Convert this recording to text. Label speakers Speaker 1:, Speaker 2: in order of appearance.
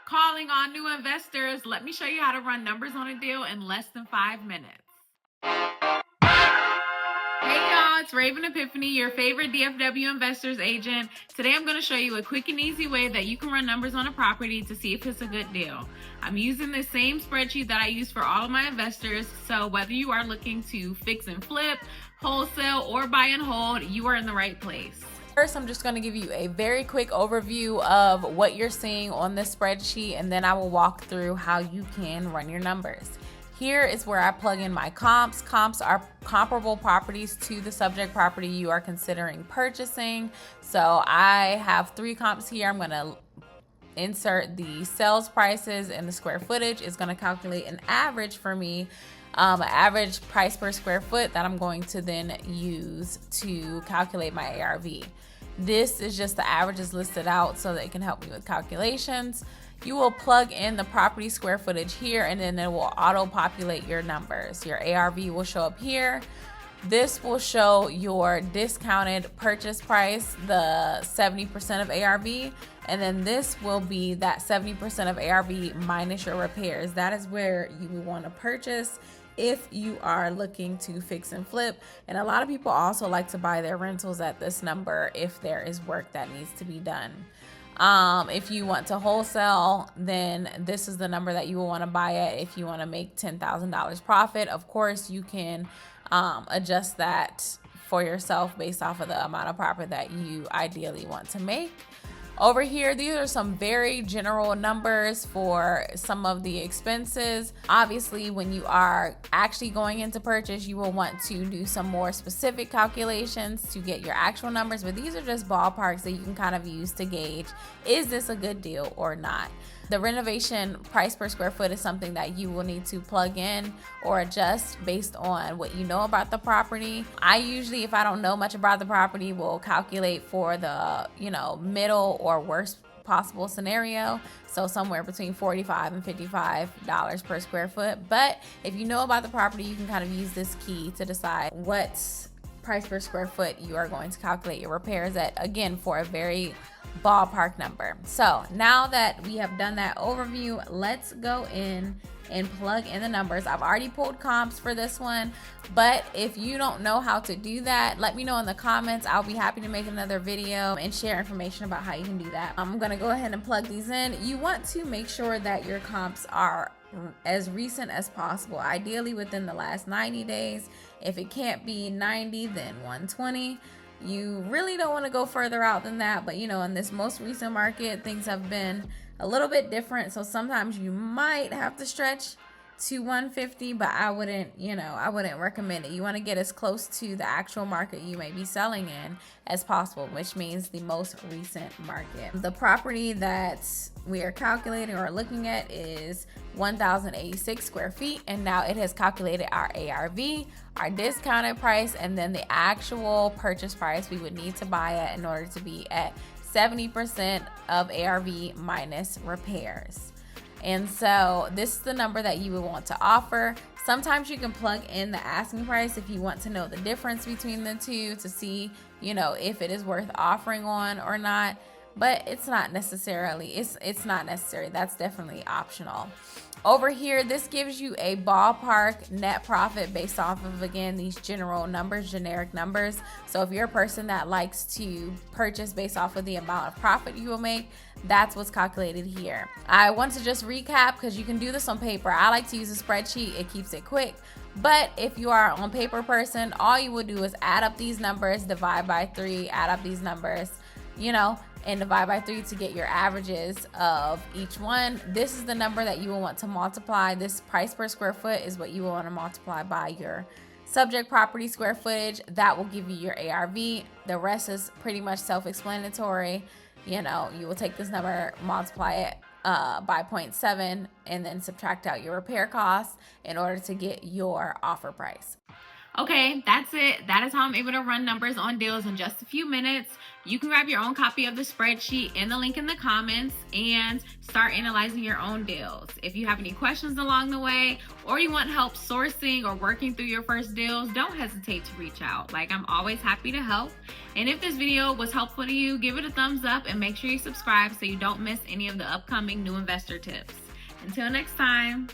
Speaker 1: Calling all new investors. Let me show you how to run numbers on a deal in less than 5 minutes. Hey y'all, it's Raven Epiphany, your favorite DFW investors agent. Today I'm going to show you a quick and easy way that you can run numbers on a property to see if it's a good deal. I'm using the same spreadsheet that I use for all of my investors, so whether you are looking to fix and flip, wholesale, or buy and hold, you are in the right place. First, I'm just going to give you a very quick overview of what you're seeing on this spreadsheet, and then I will walk through how you can run your numbers. Here is where I plug in my comps. Comps are comparable properties to the subject property you are considering purchasing. So I have 3 comps here. I'm going to insert the sales prices, and the square footage is going to calculate an average for me, average price per square foot that I'm going to then use to calculate my ARV. This is just the averages listed out so that it can help me with calculations. You will plug in the property square footage here, and then it will auto-populate your numbers. Your ARV will show up here. This will show your discounted purchase price, the 70% of ARV, and then this will be that 70% of ARV minus your repairs. That is where you will want to purchase if you are looking to fix and flip. And a lot of people also like to buy their rentals at this number if there is work that needs to be done. If you want to wholesale, then this is the number that you will want to buy at. If you want to make $10,000 profit, of course you can adjust that for yourself based off of the amount of profit that you ideally want to make. Over here, these are some very general numbers for some of the expenses. Obviously, when you are actually going into purchase, you will want to do some more specific calculations to get your actual numbers, but these are just ballparks that you can kind of use to gauge, is this a good deal or not? The renovation price per square foot is something that you will need to plug in or adjust based on what you know about the property. I usually, if I don't know much about the property, will calculate for the, middle or worst possible scenario. So somewhere between $45 and $55 per square foot. But if you know about the property, you can kind of use this key to decide what price per square foot you are going to calculate your repairs at, again, for a very ballpark number. So now that we have done that overview, let's go in and plug in the numbers. I've already pulled comps for this one, but if you don't know how to do that, let me know in the comments. I'll be happy to make another video and share information about how you can do that. I'm gonna go ahead and plug these in. You want to make sure that your comps are as recent as possible, ideally within the last 90 days. If it can't be 90, then 120. You really don't want to go further out than that, but in this most recent market, things have been a little bit different, so sometimes you might have to stretch to 150, but I wouldn't recommend it. You want to get as close to the actual market you may be selling in as possible, which means the most recent market. The property that we are calculating or looking at is 1,086 square feet, and now it has calculated our ARV, our discounted price, and then the actual purchase price we would need to buy at in order to be at 70% of ARV minus repairs. And so this is the number that you would want to offer. Sometimes you can plug in the asking price if you want to know the difference between the two to see, if it is worth offering on or not. But it's not necessarily, it's not necessary. That's definitely optional. Over here, this gives you a ballpark net profit based off of, again, these general numbers, generic numbers. So if you're a person that likes to purchase based off of the amount of profit you will make, that's what's calculated here. I want to just recap because you can do this on paper. I like to use a spreadsheet. It keeps it quick. But if you are on paper person, all you would do is add up these numbers, divide by 3, add up these numbers, and divide by 3 to get your averages of each one. This is the number that you will want to multiply. This price per square foot is what you will want to multiply by your subject property square footage. That will give you your ARV. The rest is pretty much self-explanatory. You will take this number, multiply it by 0.7, and then subtract out your repair costs in order to get your offer price. Okay, that's it. That is how I'm able to run numbers on deals in just a few minutes. You can grab your own copy of the spreadsheet in the link in the comments and start analyzing your own deals. If you have any questions along the way, or you want help sourcing or working through your first deals, don't hesitate to reach out. I'm always happy to help. And if this video was helpful to you, give it a thumbs up and make sure you subscribe so you don't miss any of the upcoming new investor tips. Until next time.